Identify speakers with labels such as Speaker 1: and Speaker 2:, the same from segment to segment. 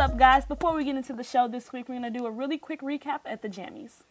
Speaker 1: up, guys? Before we get into the show this week, we're going to do a really quick recap at the jammies.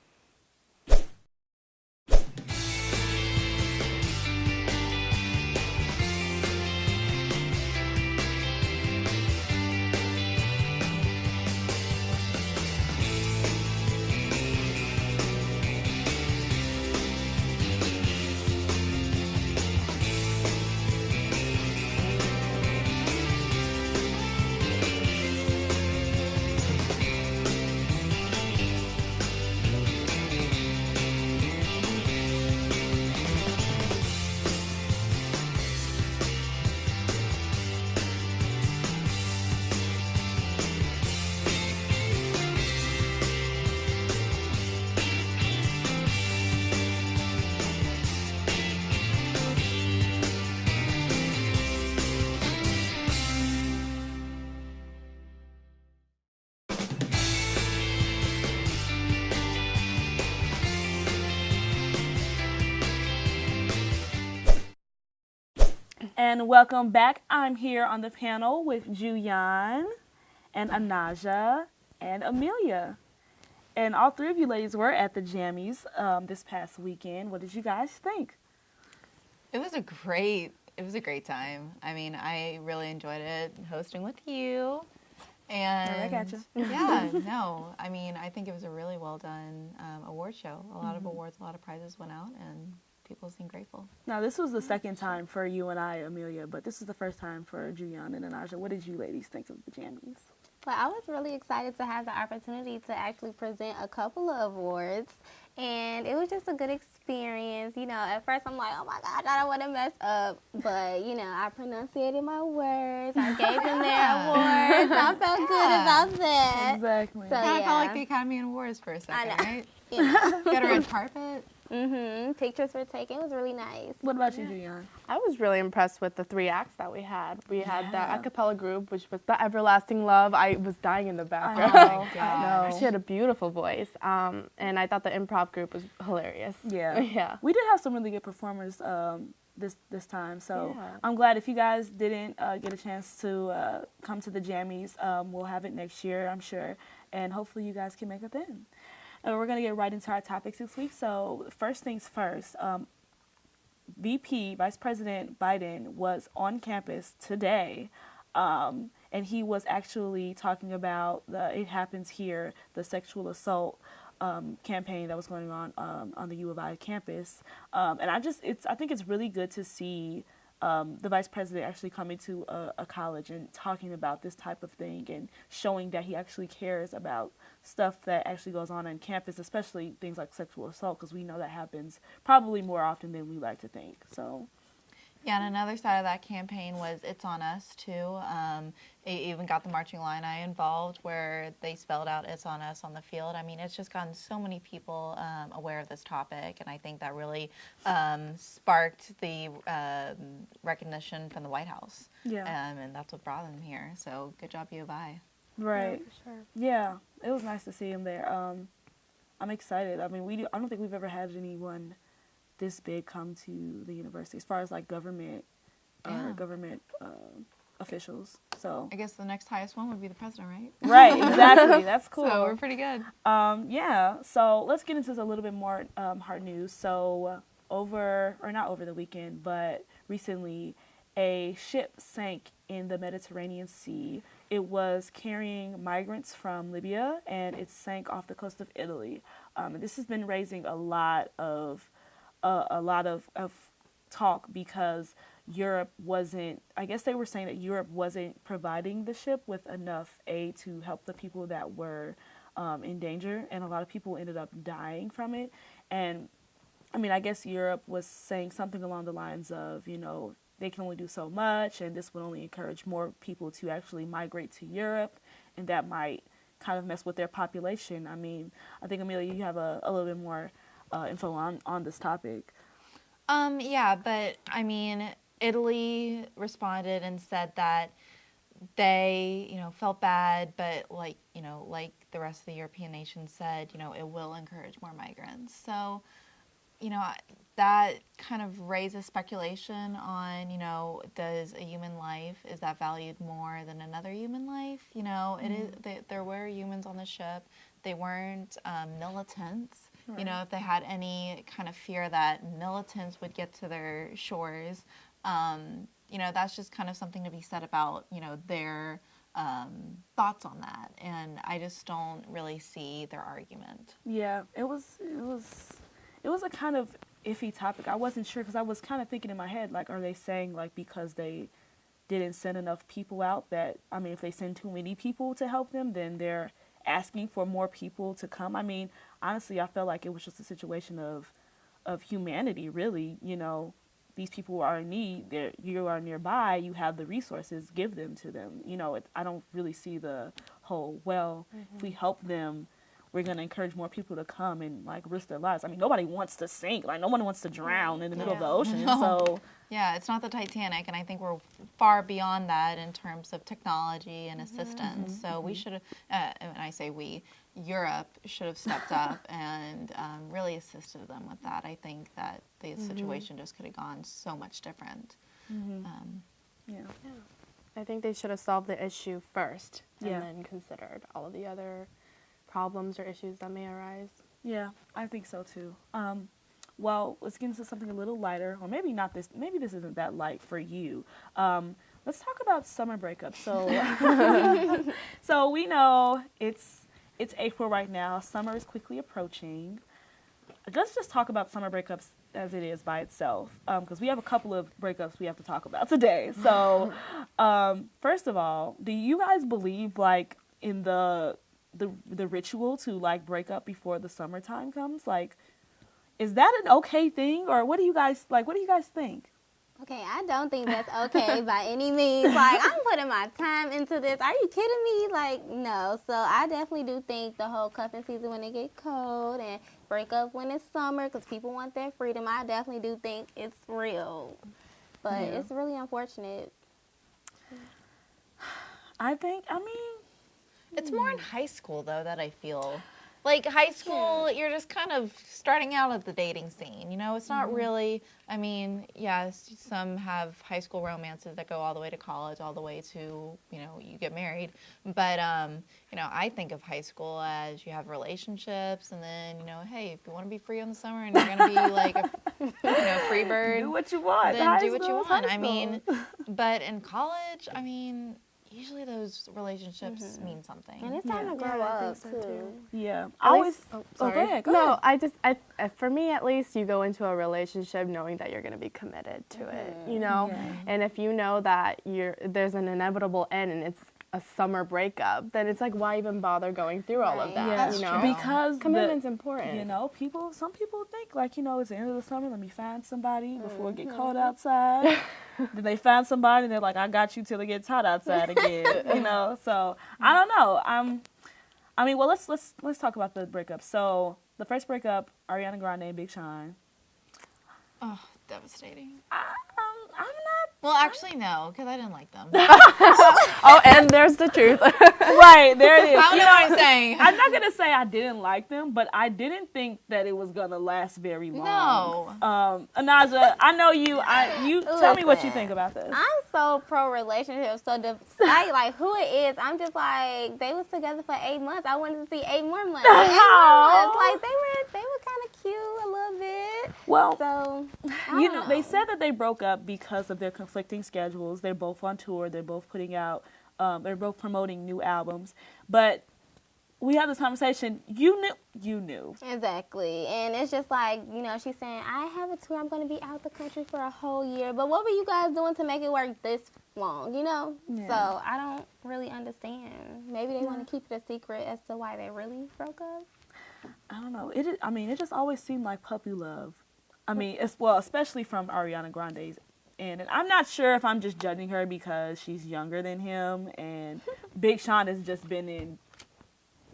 Speaker 1: And welcome back. I'm here on the panel with Juyeon and Anaja and Amelia. And all three of you ladies were at the jammies this past weekend. What did you guys think?
Speaker 2: It was a great time. I mean, I really enjoyed it hosting with you. And
Speaker 1: I got you.
Speaker 2: Yeah, no, I mean, I think it was a really well done award show. A lot of awards, a lot of prizes went out, and people seem grateful.
Speaker 1: Now, this was the second time for you and I, Amelia, but this is the first time for Juyeon and Anaja. What did you ladies think of the jammies?
Speaker 3: Well, I was really excited to have the opportunity to actually present a couple of awards, and it was just a good experience. You know, at first I'm like, oh my gosh, I don't want to mess up, but, you know, I pronunciated my words, I gave them their awards, I felt good about that.
Speaker 1: Exactly.
Speaker 3: So,
Speaker 2: I felt like the Academy Awards for a second, right?
Speaker 3: You know.
Speaker 2: Got a red carpet.
Speaker 3: Pictures were taken. It was really nice.
Speaker 1: What about you, Juyeon?
Speaker 4: I was really impressed with the 3 acts that we had. We had the a cappella group, which was The Everlasting Love. I was dying in the background.
Speaker 2: Oh, my gosh.
Speaker 4: She had a beautiful voice. And I thought the improv group was hilarious.
Speaker 1: Yeah.
Speaker 4: Yeah.
Speaker 1: We did have some really good performers this time. So
Speaker 4: Yeah.
Speaker 1: I'm glad if you guys didn't get a chance to come to the jammies, we'll have it next year, I'm sure. And hopefully you guys can make it then. And we're going to get right into our topics this week. So first things first, Vice President Biden was on campus today, and he was actually talking about the It Happens Here, the sexual assault campaign that was going on the U of I campus. And I think it's really good to see the vice president actually coming to a college and talking about this type of thing and showing that he actually cares about stuff that actually goes on campus, especially things like sexual assault, because we know that happens probably more often than we like to think. So,
Speaker 2: Yeah, and another side of that campaign was It's On Us, too. It even got the Marching Illini involved, where they spelled out It's On Us on the field. I mean, it's just gotten so many people aware of this topic, and I think that really sparked the recognition from the White House.
Speaker 1: yeah.
Speaker 2: And that's what brought them here. So good job, U of I.
Speaker 1: Right.
Speaker 4: Yeah, for sure.
Speaker 1: Yeah, it was nice to see him there. I'm excited. I mean, I don't think we've ever had anyone this big come to the university as far as like government officials. So
Speaker 2: I guess the next highest one would be the president, right?
Speaker 1: right, exactly. That's cool.
Speaker 2: So we're pretty good.
Speaker 1: Yeah. So let's get into a little bit more hard news. So not over the weekend, but recently, a ship sank in the Mediterranean Sea. It was carrying migrants from Libya, and it sank off the coast of Italy. And this has been raising a lot of talk because Europe wasn't. I guess they were saying that Europe wasn't providing the ship with enough aid to help the people that were in danger, and a lot of people ended up dying from it. And I mean, I guess Europe was saying something along the lines of, you know, they can only do so much, and this would only encourage more people to actually migrate to Europe, and that might kind of mess with their population. I mean, I think, Amelia, you have a little bit more info on this topic.
Speaker 2: Yeah, but I mean, Italy responded and said that they, you know, felt bad, but like the rest of the European nations said, you know, it will encourage more migrants. So that kind of raises speculation on, does a human life, is that valued more than another human life? It is. There were humans on the ship. They weren't militants.
Speaker 1: Right.
Speaker 2: If they had any kind of fear that militants would get to their shores, that's just kind of something to be said about, their thoughts on that. And I just don't really see their argument.
Speaker 1: Yeah, it was a kind of iffy topic. I wasn't sure because I was kind of thinking in my head, like, are they saying, like, because they didn't send enough people out that, I mean, if they send too many people to help them, then they're asking for more people to come? I mean, honestly, I felt like it was just a situation of humanity, really. These people are in need. You are nearby. You have the resources. Give them to them. I don't really see the whole, if we help them, we're going to encourage more people to come and, like, risk their lives. I mean, nobody wants to sink. Like, no one wants to drown in the middle of the ocean.
Speaker 2: No.
Speaker 1: So,
Speaker 2: yeah, it's not the Titanic, and I think we're far beyond that in terms of technology and assistance. So we should have, and I say we, Europe should have stepped up and really assisted them with that. I think that the situation just could have gone so much different.
Speaker 1: yeah.
Speaker 4: I think they should have solved the issue first and
Speaker 1: Yeah.
Speaker 4: then considered all of the other problems or issues that may arise.
Speaker 1: Yeah, I think so too. Well, let's get into something a little lighter, or maybe not this. Maybe this isn't that light for you. Let's talk about summer breakups. So, so we know it's April right now. Summer is quickly approaching. Let's just talk about summer breakups as it is by itself, because we have a couple of breakups we have to talk about today. So, first of all, do you guys believe, like, in the ritual to, like, break up before the summertime comes? Like, is that an okay thing, or what do you guys think?
Speaker 3: Okay, I don't think that's okay by any means. Like, I'm putting my time into this. Are you kidding me? Like, no. So I definitely do think the whole cuffing season when it get cold and break up when it's summer because people want their freedom, I definitely do think it's real. But it's really unfortunate.
Speaker 1: I mean,
Speaker 2: It's more in high school, though, that I feel. Like, high school, you're just kind of starting out at the dating scene, It's not really, I mean, yes, some have high school romances that go all the way to college, all the way to, you get married. But, I think of high school as you have relationships, and then, hey, if you want to be free in the summer and you're going to be, like, a free bird.
Speaker 1: do what you want.
Speaker 2: Then
Speaker 1: High
Speaker 2: do what you
Speaker 1: school is
Speaker 2: want.
Speaker 1: high
Speaker 2: I mean,
Speaker 1: school.
Speaker 2: but in college, I mean, usually those relationships mean something.
Speaker 3: And it's time to grow up, too.
Speaker 1: Yeah.
Speaker 4: Go
Speaker 1: Go ahead.
Speaker 4: No, I for me at least, you go into a relationship knowing that you're going to be committed to it,
Speaker 1: Yeah.
Speaker 4: And if you know that there's an inevitable end and it's a summer breakup, then it's like, why even bother going through all of that?
Speaker 1: Yeah,
Speaker 2: That's true.
Speaker 4: Because commitment's important.
Speaker 1: Some people think, like, it's the end of the summer, let me find somebody before it get cold outside. Then they find somebody and they're like, I got you till it gets hot outside again. So I don't know. I mean, well, let's talk about the breakup. So the first breakup, Ariana Grande and Big Sean.
Speaker 2: Oh, devastating.
Speaker 1: I'm not.
Speaker 2: Well, actually, no, because I didn't like them.
Speaker 4: Oh, and there's the truth.
Speaker 1: Right, there it is.
Speaker 2: I don't know what I'm saying.
Speaker 1: I'm not going to say I didn't like them, but I didn't think that it was going to last very long.
Speaker 2: No.
Speaker 1: Anaja, I know you. Tell me what you think about this.
Speaker 3: I'm so pro relationship. So despite like who it is, I'm just like they was together for 8 months. I wanted to see 8 more months. 8 more months. Like they were kind of cute a little bit.
Speaker 1: Well,
Speaker 3: So
Speaker 1: they said that they broke up because of their conflicting schedules. They're both on tour. They're both putting out. They're both promoting new albums. But we had this conversation. You knew.
Speaker 3: Exactly. And it's just like, she's saying, I have a tour. I'm going to be out the country for a whole year. But what were you guys doing to make it work this long,
Speaker 1: Yeah.
Speaker 3: So I don't really understand. Maybe they want to keep it a secret as to why they really broke up.
Speaker 1: I don't know. It just always seemed like puppy love. I mean, especially from Ariana Grande's end. And I'm not sure if I'm just judging her because she's younger than him. And Big Sean has just been in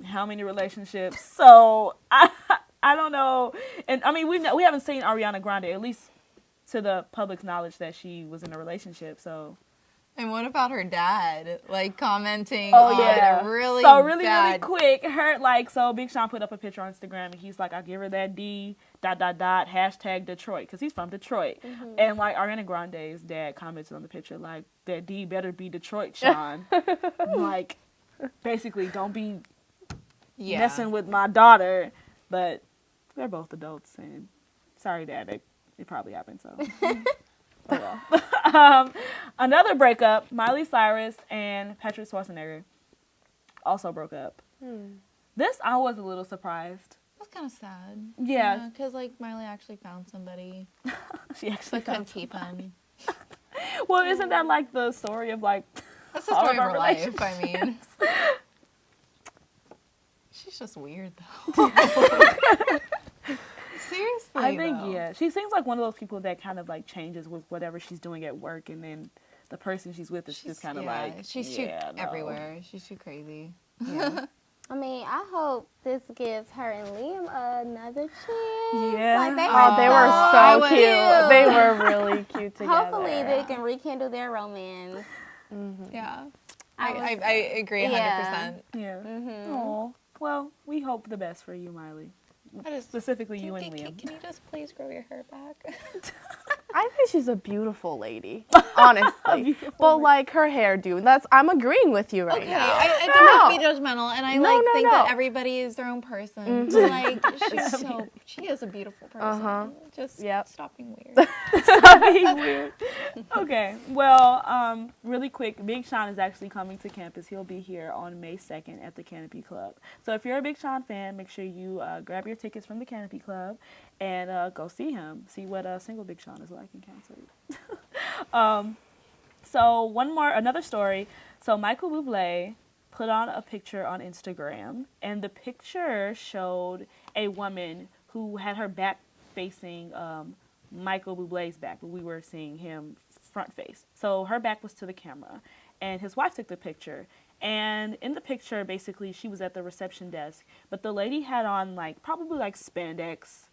Speaker 1: how many relationships? So I don't know. And I mean, we haven't seen Ariana Grande, at least to the public's knowledge, that she was in a relationship. So.
Speaker 2: And what about her dad, like, commenting
Speaker 1: Oh,
Speaker 2: on
Speaker 1: yeah.
Speaker 2: a
Speaker 1: really
Speaker 2: bad...
Speaker 1: quick, so Big Sean put up a picture on Instagram, and he's like, I give her that D. hashtag Detroit, because he's from Detroit. And like Ariana Grande's dad commented on the picture like, that D better be Detroit, Sean. Like, basically, don't be messing with my daughter. But they're both adults, and sorry, Dad, it probably happened, so. Oh well. Another breakup, Miley Cyrus and Patrick Schwarzenegger also broke up. This, I was a little surprised.
Speaker 2: That's kind of sad.
Speaker 1: Yeah.
Speaker 2: Because, like, Miley actually found somebody.
Speaker 1: She actually
Speaker 2: But couldn't keep him.
Speaker 1: Well, isn't that like the story of like
Speaker 2: That's the story of her life, I mean. She's just weird, though. Seriously,
Speaker 1: I think,
Speaker 2: though.
Speaker 1: yeah. She seems like one of those people that kind of like changes with whatever she's doing at work, and then the person she's with is just kind of like,
Speaker 2: she's too everywhere. She's too crazy.
Speaker 1: Yeah.
Speaker 3: I mean, I hope this gives her and Liam another chance.
Speaker 1: Yeah.
Speaker 3: Like,
Speaker 4: They were so cute. They were really cute together.
Speaker 3: Hopefully they can rekindle their romance.
Speaker 2: Yeah.
Speaker 3: I
Speaker 2: agree 100%.
Speaker 1: Yeah. Oh, well, we hope the best for you, Miley. Specifically you and Liam.
Speaker 2: Can you just please grow your hair back?
Speaker 4: I think she's a beautiful lady, honestly. But like her hairdo, I'm agreeing with you right now.
Speaker 2: I don't mean to be judgmental, and I think that everybody is their own person. Like she is a beautiful person. Just stop being weird.
Speaker 1: Stop being weird. Okay, well, really quick, Big Sean is actually coming to campus. He'll be here on May 2nd at the Canopy Club. So if you're a Big Sean fan, make sure you grab your tickets from the Canopy Club and go see him. See what single Big Sean is like in concert. So another story. So Michael Bublé put on a picture on Instagram, and the picture showed a woman who had her back facing Michael Bublé's back, but we were seeing him front face. So her back was to the camera, and his wife took the picture. And in the picture, basically, she was at the reception desk, but the lady had on probably spandex,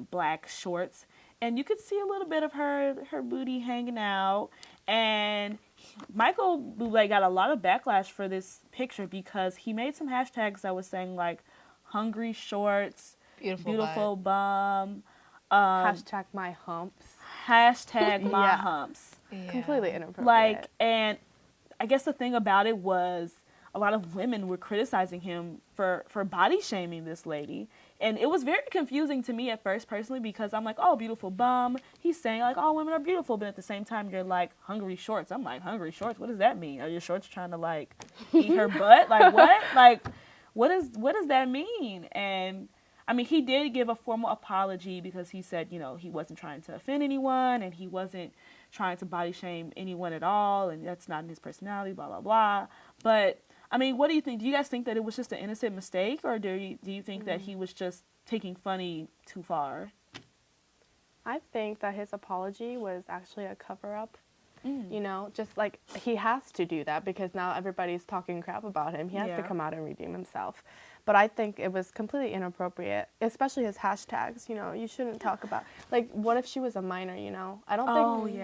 Speaker 1: black shorts, and you could see a little bit of her booty hanging out. And Michael Bublé got a lot of backlash for this picture because he made some hashtags that was saying hungry shorts, beautiful bum,
Speaker 4: hashtag my humps.
Speaker 1: Hashtag my humps.
Speaker 4: Yeah. Completely inappropriate.
Speaker 1: And I guess the thing about it was a lot of women were criticizing him for body shaming this lady. And it was very confusing to me at first, personally, because I'm like, oh, beautiful bum. He's saying, all women are beautiful. But at the same time, you're like, hungry shorts. I'm like, hungry shorts? What does that mean? Are your shorts trying to, eat her butt? What? What does that mean? And, I mean, he did give a formal apology because he said, he wasn't trying to offend anyone and he wasn't trying to body shame anyone at all. And that's not in his personality, blah, blah, blah. But I mean, what do you think? Do you guys think that it was just an innocent mistake, or do you think that he was just taking funny too far?
Speaker 4: I think that his apology was actually a cover-up. Just he has to do that because now everybody's talking crap about him. He has to come out and redeem himself. But I think it was completely inappropriate, especially his hashtags. You shouldn't talk about, what if she was a minor, I don't think,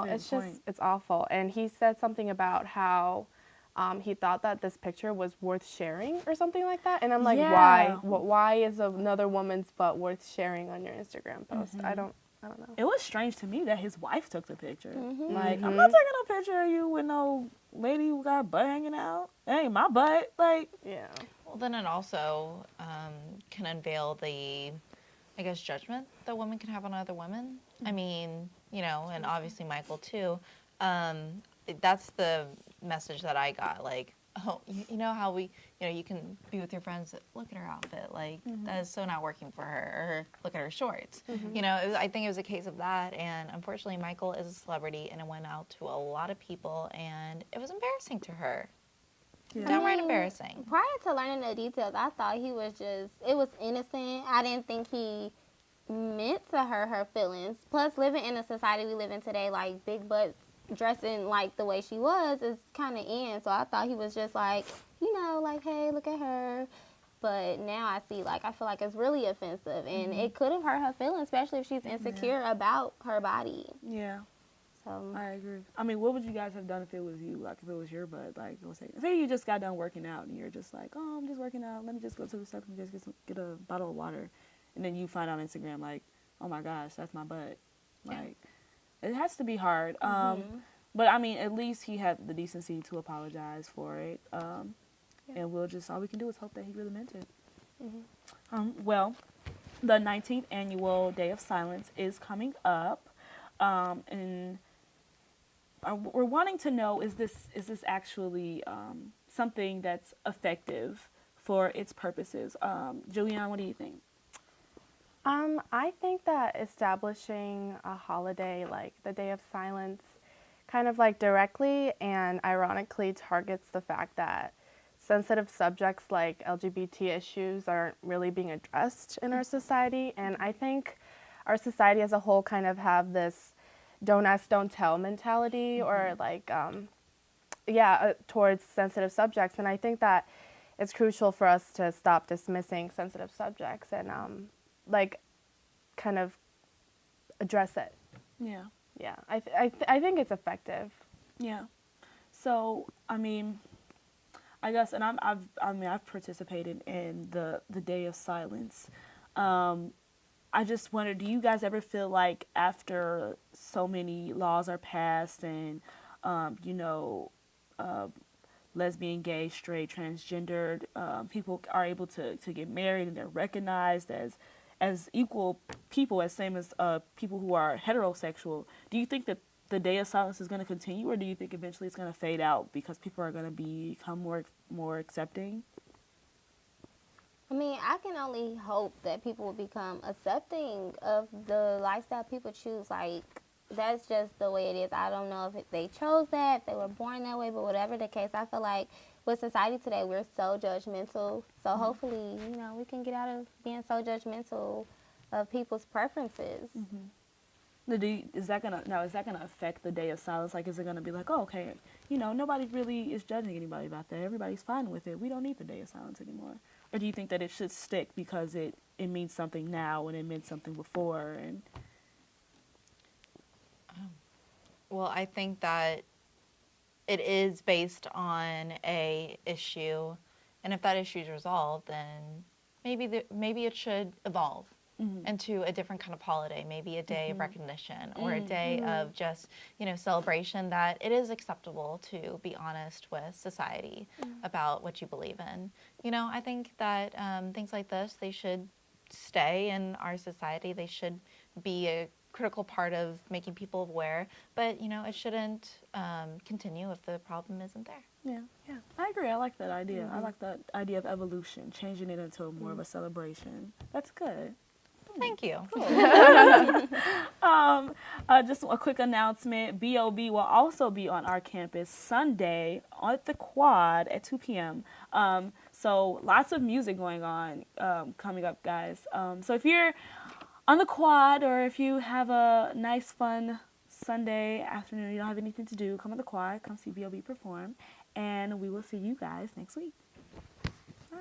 Speaker 4: it's just, it's awful. And he said something about how he thought that this picture was worth sharing or something like that. And I'm like, why? Why is another woman's butt worth sharing on your Instagram post? I don't know.
Speaker 1: It was strange to me that his wife took the picture. I'm not taking a picture of you with no lady who got her butt hanging out. It ain't my butt.
Speaker 4: Yeah.
Speaker 2: Well, then it also can unveil the, judgment that women can have on other women. I mean, and obviously Michael too. That's the message that I got. Oh, you know how you can be with your friends. Look at her outfit. That is so not working for her. Or look at her shorts. I think it was a case of that. And unfortunately, Michael is a celebrity, and it went out to a lot of people, and it was embarrassing to her. Yeah. Downright embarrassing.
Speaker 3: Prior to learning the details, I thought he was it was innocent. I didn't think he meant to hurt her feelings. Plus, living in the society we live in today, big butts dressing the way she was is kind of in. So I thought he was just hey, look at her. But now I see, I feel like it's really offensive. And it could have hurt her feelings, especially if she's insecure about her body.
Speaker 1: Yeah.
Speaker 3: So
Speaker 1: I agree. I mean, what would you guys have done if it was you? If it was your butt? Say you just got done working out and you're just oh, I'm just working out. Let me just go to the reception and just get a bottle of water. and then you find out on Instagram like, oh my gosh, that's my butt. Like, it has to be hard. But I mean, at least he had the decency to apologize for it. And all we can do is hope that he really meant it. Well, the 19th annual Day of Silence is coming up, and we're wanting to know, is this actually something that's effective for its purposes? Juyeon, what do you think?
Speaker 4: I think that establishing a holiday like the Day of Silence kind of like directly and ironically targets the fact that sensitive subjects like LGBT issues aren't really being addressed in our society. And I think our society as a whole kind of have this don't ask, don't tell mentality or like, towards sensitive subjects. And I think that it's crucial for us to stop dismissing sensitive subjects and like kind of address it.
Speaker 1: Yeah.
Speaker 4: Yeah, I think it's effective.
Speaker 1: Yeah. So, I mean, I guess, and I've participated in the Day of Silence. I just wonder, do you guys ever feel like after so many laws are passed and, lesbian, gay, straight, transgendered, people are able to get married and they're recognized as equal people, as same as people who are heterosexual, do you think that the Day of Silence is going to continue, or do you think eventually it's going to fade out because people are going to become more accepting?
Speaker 3: I mean, I can only hope that people will become accepting of the lifestyle people choose. Like, that's just the way it is. I don't know if they chose that, if they were born that way, but whatever the case, I feel like with society today, we're so judgmental. So hopefully, we can get out of being so judgmental of people's preferences.
Speaker 1: Is that gonna affect the Day of Silence? Like, is it gonna be like, oh, okay, nobody really is judging anybody about that. Everybody's fine with it. We don't need the Day of Silence anymore. Or do you think that it should stick because it means something now and it meant something before? And
Speaker 2: well, I think that it is based on a issue, and if that issue is resolved, then maybe it should evolve into a different kind of holiday, maybe a day of recognition or a day of just, celebration that it is acceptable to be honest with society about what you believe in. I think that things like this, they should stay in our society. They should be a critical part of making people aware, but, it shouldn't continue if the problem isn't there.
Speaker 1: Yeah, I agree. I like that idea. I like that idea of evolution, changing it into more of a celebration. That's good.
Speaker 2: Thank you.
Speaker 1: Cool. Just a quick announcement. B.o.B will also be on our campus Sunday at the Quad at 2 p.m. So lots of music going on coming up, guys. So if you're on the Quad or if you have a nice, fun Sunday afternoon, you don't have anything to do, come on the Quad, come see B.o.B perform, and we will see you guys next week. Bye.